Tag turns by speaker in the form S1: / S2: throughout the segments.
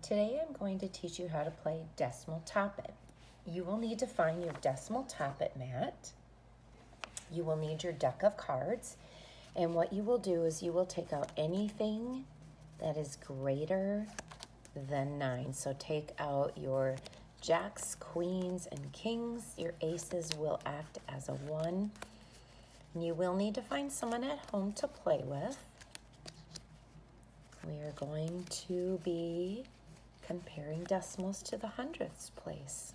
S1: Today I'm going to teach you how to play decimal top it. You will need to find your decimal top it mat. You will need your deck of cards, and what you will do is you will take out anything that is greater than 9. So take out your jacks, queens, and kings. Your aces will act as a 1. And you will need to find someone at home to play with. We are going to be comparing decimals to the hundredths place.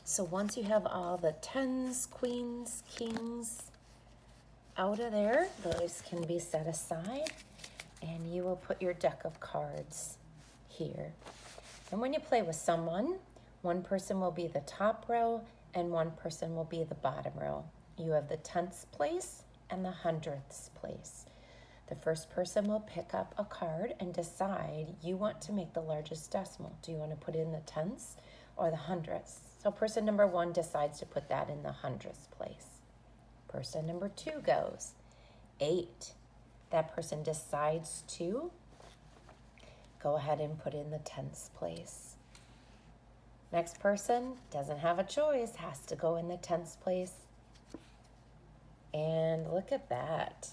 S1: So once you have all the tens, queens, kings out of there, those can be set aside, and you will put your deck of cards here. And when you play with someone, one person will be the top row and one person will be the bottom row. You have the tenths place and the hundredths place. The first person will pick up a card and decide you want to make the largest decimal. Do you want to put in the tenths or the hundredths? So person number 1 decides to put that in the hundredths place. Person number 2 goes 8. That person decides to go ahead and put in the tenths place. Next person doesn't have a choice, has to go in the tenths place. And look at that.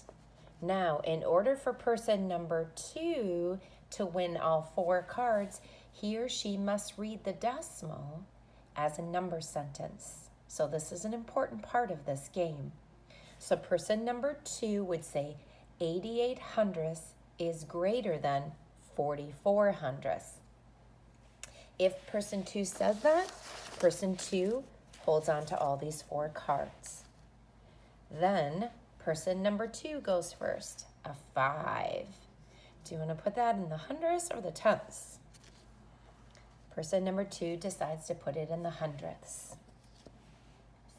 S1: Now, in order for person number 2 to win all 4 cards, he or she must read the decimal as a number sentence. So this is an important part of this game. So person number 2 would say 88 hundredths is greater than 44 hundredths. If person 2 says that, person 2 holds on to all these 4 cards. Then person number 2 goes first, a 5. Do you want to put that in the hundredths or the tenths? Person number 2 decides to put it in the hundredths.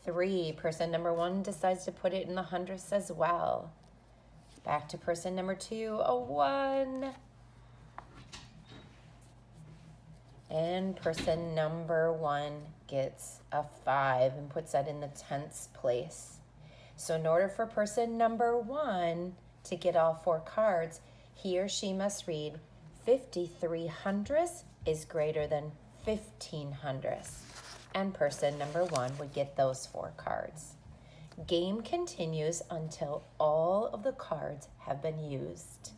S1: 3, person number 1 decides to put it in the hundredths as well. Back to person number 2, a 1. And person number 1 gets a 5 and puts that in the tenths place. So in order for person number 1 to get all 4 cards, he or she must read 53 hundredths is greater than 15 hundredths. And person number 1 would get those 4 cards. Game continues until all of the cards have been used.